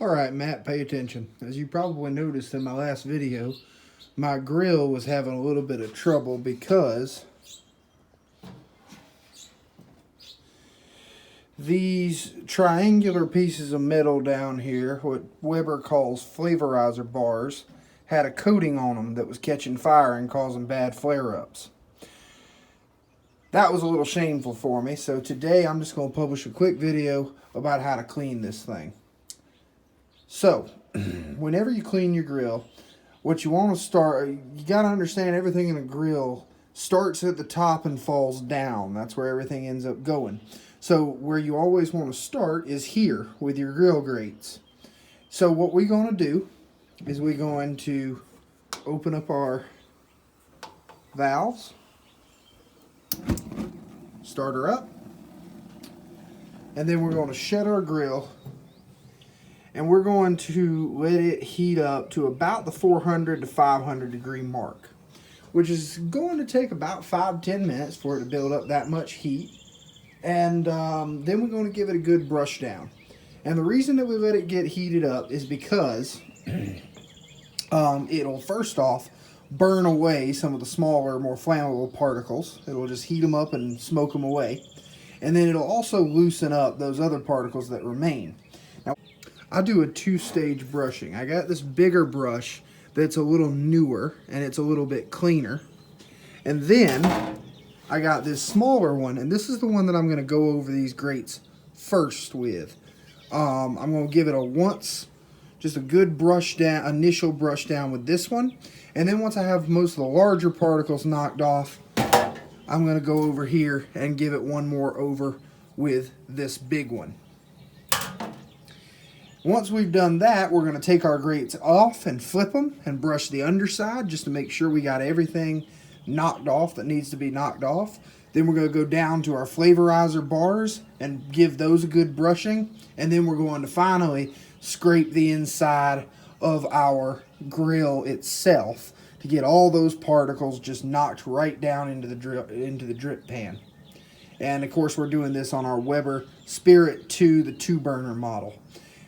Alright, Matt, pay attention. As you probably noticed in my last video, my grill was having a little bit of trouble because these triangular pieces of metal down here, what Weber calls flavorizer bars, had a coating on them that was catching fire and causing bad flare-ups. That was a little shameful for me, so today I'm just going to publish a quick video about how to clean this thing. So, whenever you clean your grill, what you want to start, you got to understand everything in a grill starts at the top and falls down. That's where everything ends up going. So, where you always want to start is here with your grill grates. So, what we're going to do is we're going to open up our valves, start her up, and then we're going to shut our grill. And we're going to let it heat up to about the 400 to 500 degree mark, which is going to take about 5-10 minutes for it to build up that much heat. And then we're going to give it a good brush down. And the reason that we let it get heated up is because it'll first off burn away some of the smaller, more flammable particles. It'll just heat them up and smoke them away. And then it'll also loosen up those other particles that remain. Now, I do a two-stage brushing. I got this bigger brush that's a little newer and it's a little bit cleaner. And then I got this smaller one, and this is the one that I'm going to go over these grates first with. I'm going to give it just a good brush down, initial brush down with this one. And then once I have most of the larger particles knocked off, I'm going to go over here and give it one more over with this big one. Once we've done that, we're going to take our grates off and flip them and brush the underside just to make sure we got everything knocked off that needs to be knocked off. Then we're going to go down to our flavorizer bars and give those a good brushing. And then we're going to finally scrape the inside of our grill itself to get all those particles just knocked right down into the drip pan. And of course, we're doing this on our Weber Spirit 2, the 2-burner model.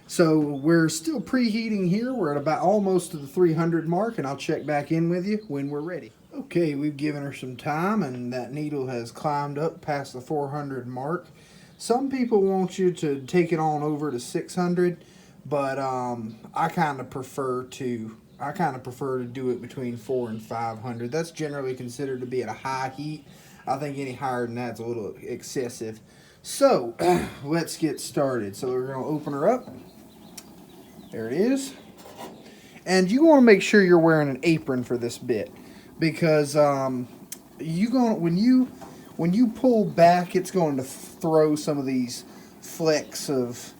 So we're still preheating here. We're at about almost to the 300 mark, and I'll check back in with you when we're ready. Okay, we've given her some time, and that needle has climbed up past the 400 mark. Some people want you to take it on over to 600, but I kind of prefer to do it between 400 and 500. That's generally considered to be at a high heat. I think any higher than that's a little excessive. So let's get started. So we're going to open her up. There it is. And you want to make sure you're wearing an apron for this bit, because when you pull back, it's going to throw some of these flecks of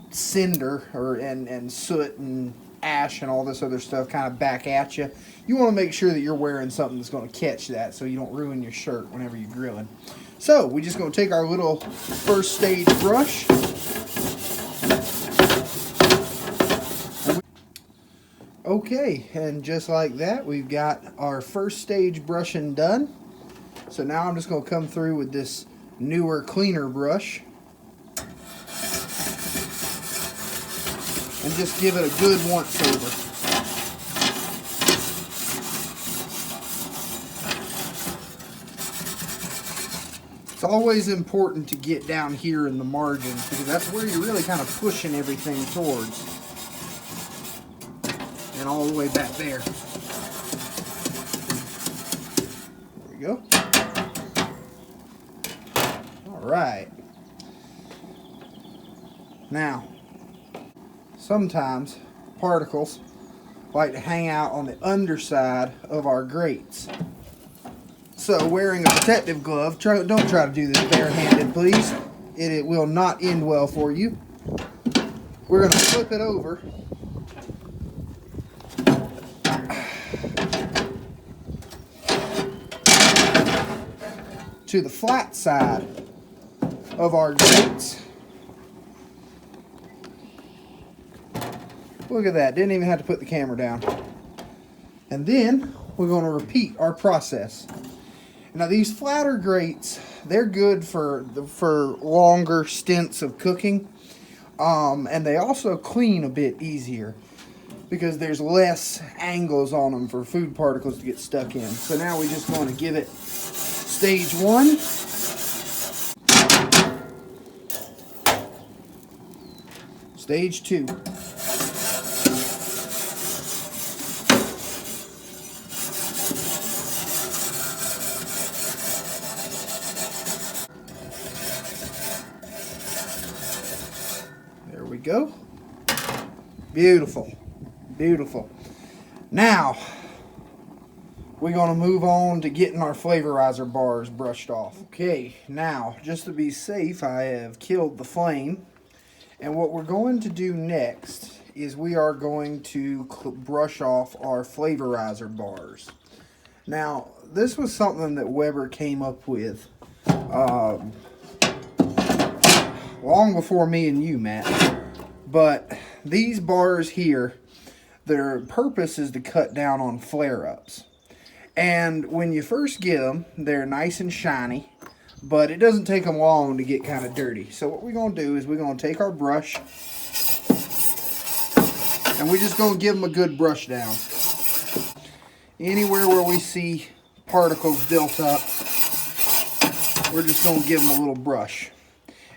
cinder and soot and ash and all this other stuff kind of back at you. You want to make sure that you're wearing something that's going to catch that so you don't ruin your shirt whenever you're grilling. So we're just going to take our little first stage brush. Okay, and just like that, we've got our first stage brushing done. So now I'm just going to come through with this newer, cleaner brush and just give it a good once over. It's always important to get down here in the margins, because that's where you're really kind of pushing everything towards. And all the way back there. There we go. Alright. Now, sometimes particles like to hang out on the underside of our grates. So wearing a protective glove, don't try to do this barehanded, please. It will not end well for you. We're going to flip it over to the flat side of our grates. Look at that, didn't even have to put the camera down. And then we're going to repeat our process. Now these flatter grates, they're good for longer stints of cooking. And they also clean a bit easier because there's less angles on them for food particles to get stuck in. So now we just want to give it stage 1. Stage 2. There we go. Beautiful. Beautiful. Now, we're going to move on to getting our flavorizer bars brushed off. Okay, now, just to be safe, I have killed the flame. And what we're going to do next is we are going to brush off our flavorizer bars. Now, this was something that Weber came up with long before me and you, Matt. But these bars here, their purpose is to cut down on flare-ups. And when you first get them, they're nice and shiny, but it doesn't take them long to get kind of dirty. So what we're going to do is we're going to take our brush, and we're just going to give them a good brush down. Anywhere where we see particles built up, we're just going to give them a little brush.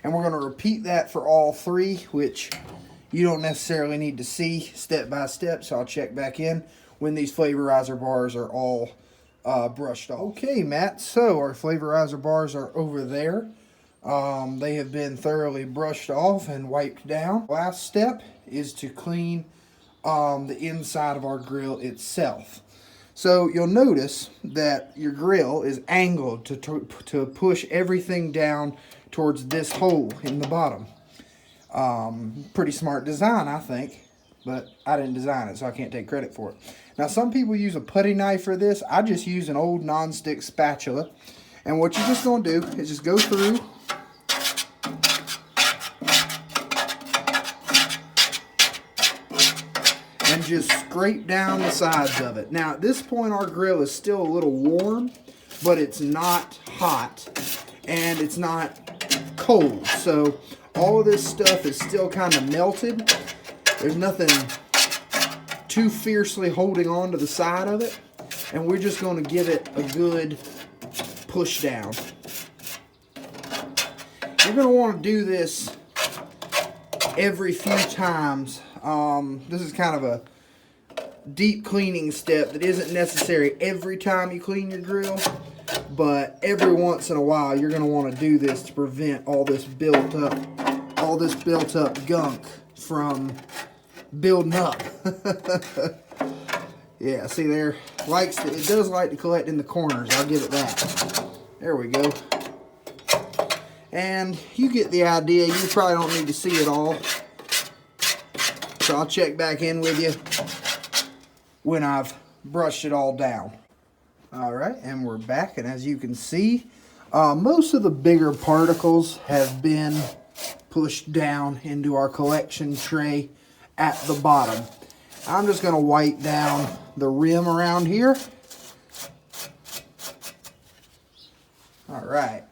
And we're going to repeat that for all 3, which you don't necessarily need to see step by step, so I'll check back in when these flavorizer bars are all brushed off. Okay, Matt, so our flavorizer bars are over there. They have been thoroughly brushed off and wiped down. Last step is to clean the inside of our grill itself. So you'll notice that your grill is angled to push everything down towards this hole in the bottom. Pretty smart design, I think, but I didn't design it, so I can't take credit for it. Now, some people use a putty knife for this. I just use an old non-stick spatula. And what you're just going to do is just go through and just scrape down the sides of it. Now, at this point, our grill is still a little warm, but it's not hot and it's not cold. So all of this stuff is still kind of melted. There's nothing too fiercely holding on to the side of it, and we're just going to give it a good push down. You're going to want to do this every few times. This is kind of a deep cleaning step that isn't necessary every time you clean your grill, but every once in a while you're going to want to do this to prevent all this built up gunk from building up. Yeah, see there, it does like to collect in the corners, I'll give it that. There we go. And you get the idea. You probably don't need to see it all, so I'll check back in with you when I've brushed it all down. Alright, and we're back, and as you can see, most of the bigger particles have been pushed down into our collection tray at the bottom. I'm just going to wipe down the rim around here. Alright.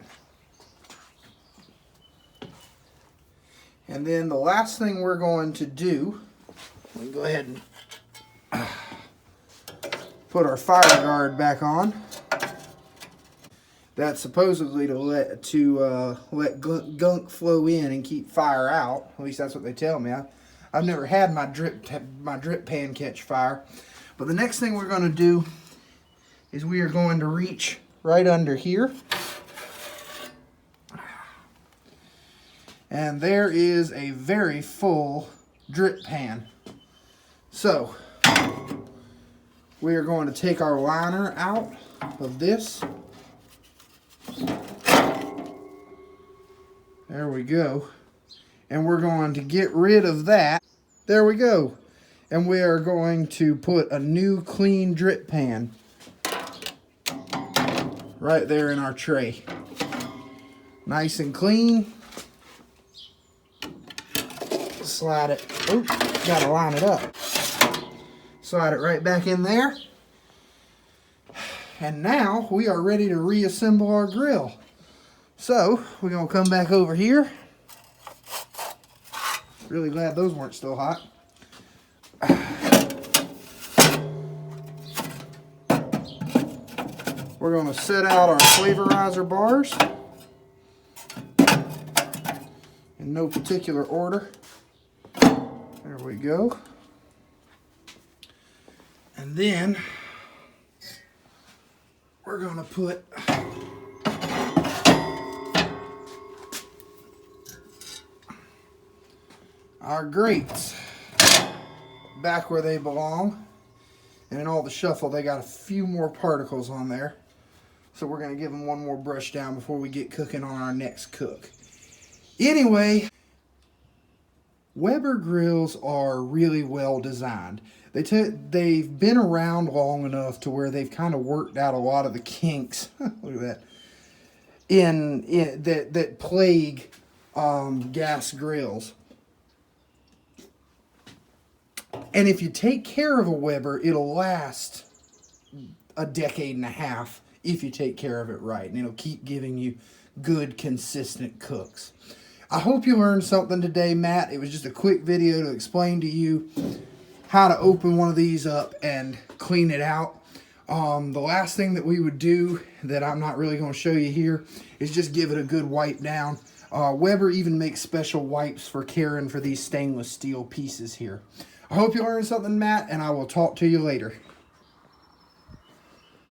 And then the last thing we're going to do, we go ahead and put our fire guard back on. That's supposedly to let gunk flow in and keep fire out. At least that's what they tell me. I've never had my drip pan catch fire. But the next thing we're going to do is we are going to reach right under here. And there is a very full drip pan. So we are going to take our liner out of this. There we go. And we're going to get rid of that. There we go. And we are going to put a new clean drip pan right there in our tray. Nice and clean. Slide it. Oop, gotta line it up. Slide it right back in there. And now we are ready to reassemble our grill. So we're gonna come back over here. Really glad those weren't still hot. We're going to set out our flavorizer bars in no particular order. There we go. And then we're going to put our grates back where they belong. And in all the shuffle, they got a few more particles on there. So we're going to give them one more brush down before we get cooking on our next cook. Anyway, Weber grills are really well designed. They've been around long enough to where they've kind of worked out a lot of the kinks. Look at that. That plague gas grills. And if you take care of a Weber, it'll last a decade and a half if you take care of it right. And it'll keep giving you good, consistent cooks. I hope you learned something today, Matt. It was just a quick video to explain to you how to open one of these up and clean it out. The last thing that we would do that I'm not really going to show you here is just give it a good wipe down. Weber even makes special wipes for caring for these stainless steel pieces here. I hope you learned something, Matt, and I will talk to you later.